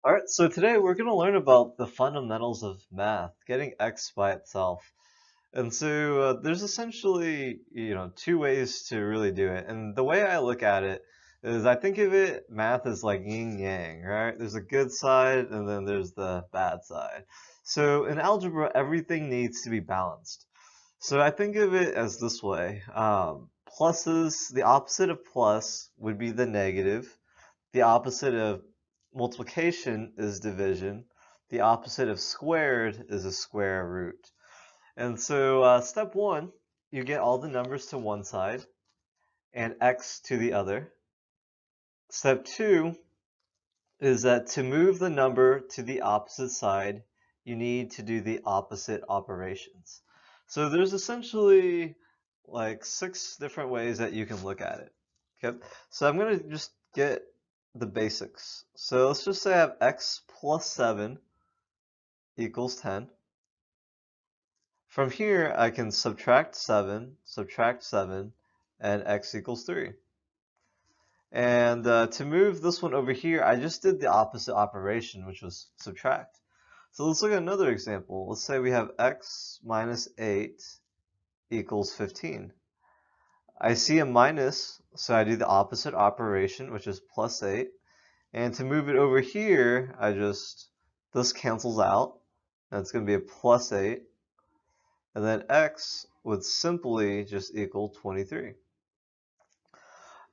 Alright, so today we're going to learn about the fundamentals of math, getting x by itself. And so there's essentially, two ways to really do it. And the way I look at it is I think of it, math as like yin yang, right? There's a good side and then there's the bad side. So in algebra, everything needs to be balanced. So I think of it as this way. Pluses, the opposite of plus would be the negative. The opposite of multiplication is division. The opposite of squared is a square root. And so step one, you get all the numbers to one side and x to the other. Step two is that to move the number to the opposite side, you need to do the opposite operations. So there's essentially like 6 different ways that you can look at it. Okay, so I'm going to just get the basics. So let's just say I have x plus 7 equals 10. From here, I can subtract 7, and x equals 3. And to move this one over here, I just did the opposite operation, which was subtract. So let's look at another example. Let's say we have x minus 8 equals 15. I see a minus, so I do the opposite operation, which is plus 8. And to move it over here, this cancels out, and it's going to be a plus 8. And then x would simply just equal 23.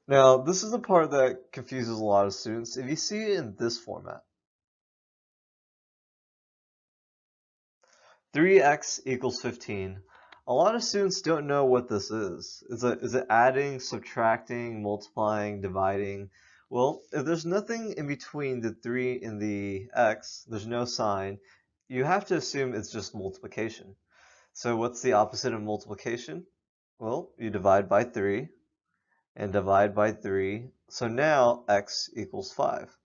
Now, this is the part that confuses a lot of students. If you see it in this format, 3x equals 15, a lot of students don't know what this is. Is it adding, subtracting, multiplying, dividing? Well, if there's nothing in between the 3 and the x, there's no sign, you have to assume it's just multiplication. So what's the opposite of multiplication? Well, you divide by 3 and divide by 3. So now x equals 5.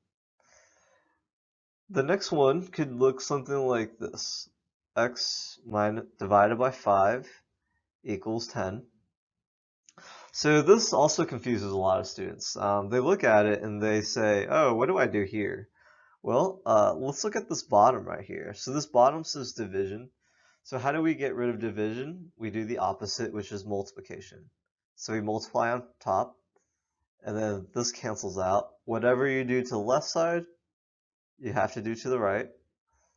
The next one could look something like this. X divided by 5 equals 10. So this also confuses a lot of students. They look at it and they say, oh, what do I do here? Well, let's look at this bottom right here. So this bottom says division. So how do we get rid of division? We do the opposite, which is multiplication. So we multiply on top, and then this cancels out. Whatever you do to the left side, you have to do to the right.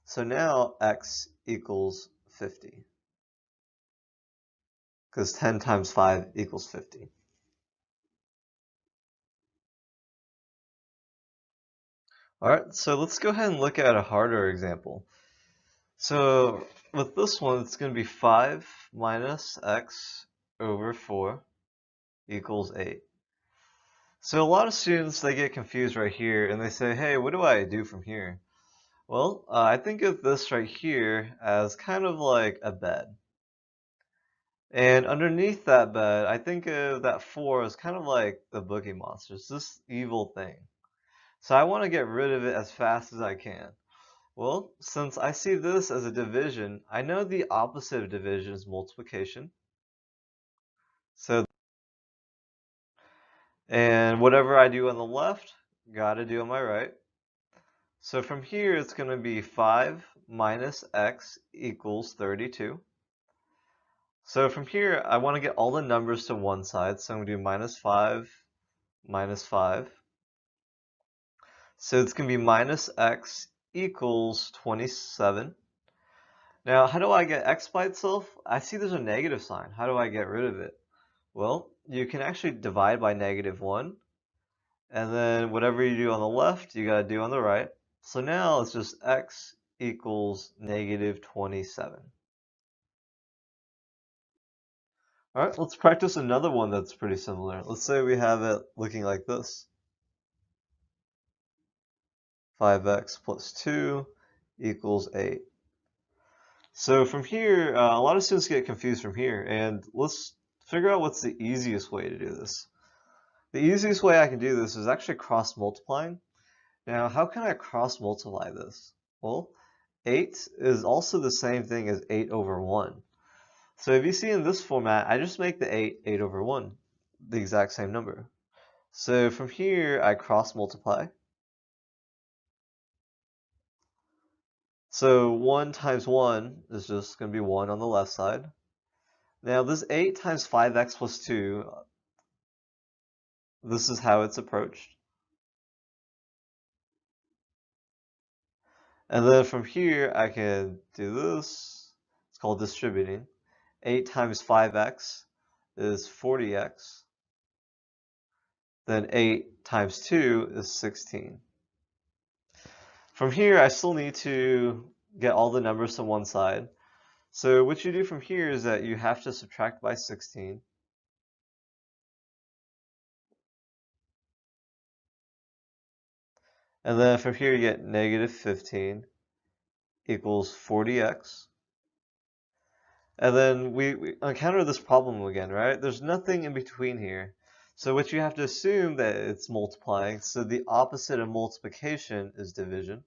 So now x equals 50, because 10 times 5 equals 50. All right, so let's go ahead and look at a harder example. So with this one, it's going to be 5 minus x over 4 equals 8. So a lot of students, they get confused right here and they say, hey, what do I do from here? Well, I think of this right here as kind of like a bed. And underneath that bed, I think of that 4 as kind of like the Boogie Monster. It's this evil thing. So I want to get rid of it as fast as I can. Well, since I see this as a division, I know the opposite of division is multiplication. So, and whatever I do on the left, gotta do on my right. So from here, it's going to be 5 minus x equals 32. So from here, I want to get all the numbers to one side. So I'm going to do minus 5, minus 5. So it's going to be minus x equals 27. Now, how do I get x by itself? I see there's a negative sign. How do I get rid of it? Well, you can actually divide by -1. And then whatever you do on the left, you got to do on the right. So now it's just x equals -27. All right, let's practice another one that's pretty similar. Let's say we have it looking like this. 5x plus 2 equals 8. So from here, a lot of students get confused from here, and let's figure out what's the easiest way to do this. The easiest way I can do this is actually cross multiplying. Now, how can I cross multiply this? Well, 8 is also the same thing as 8 over 1. So if you see in this format, I just make the 8 over 1, the exact same number. So from here, I cross multiply. So 1 times 1 is just going to be 1 on the left side. Now this 8 times 5x plus 2, this is how it's approached. And then from here, I can do this. It's called distributing. 8 times 5x is 40x. Then 8 times 2 is 16. From here, I still need to get all the numbers to one side. So what you do from here is that you have to subtract by 16. And then from here, you get negative 15 equals 40x. And then we encounter this problem again, right? There's nothing in between here. So what you have to assume that it's multiplying. So the opposite of multiplication is division.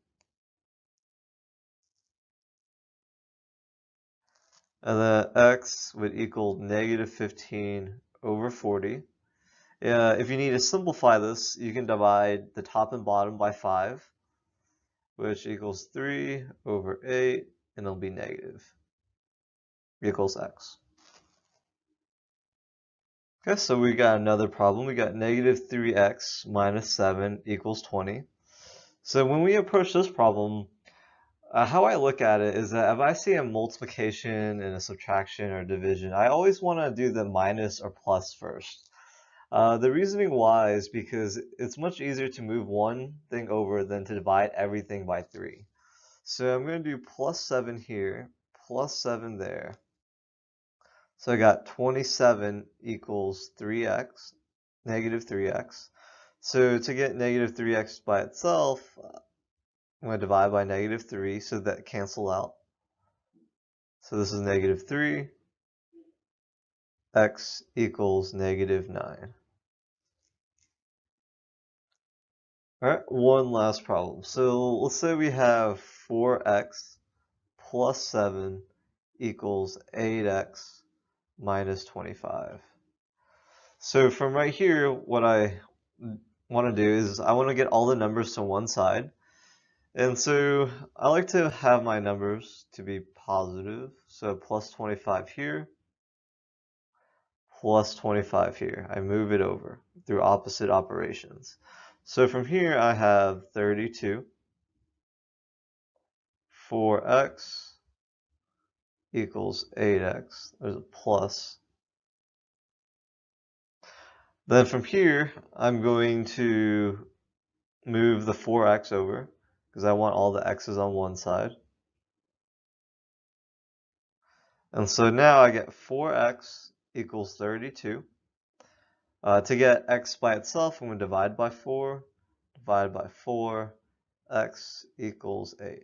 And then x would equal negative 15 over 40. If you need to simplify this, you can divide the top and bottom by 5, which equals 3 over 8, and it'll be negative equals x. Okay, so we got another problem. We got negative 3x minus 7 equals 20. So when we approach this problem, how I look at it is that if I see a multiplication and a subtraction or division, I always want to do the minus or plus first. The reasoning why is because it's much easier to move one thing over than to divide everything by 3. So I'm going to do plus 7 here, plus 7 there. So I got 27 equals 3x, negative 3x. So to get negative 3x by itself, I'm going to divide by negative 3 so that cancel out. So this is negative 3, x equals negative 9. Alright, one last problem. So let's say we have 4x plus 7 equals 8x minus 25. So from right here, what I want to do is I want to get all the numbers to one side. And so I like to have my numbers to be positive. So plus 25 here, plus 25 here. I move it over through opposite operations. So from here I have 32, 4x equals 8x. There's a plus. Then from here I'm going to move the 4x over because I want all the x's on one side. And so now I get 4x equals 32. To get x by itself, I'm going to divide by 4, x equals 8.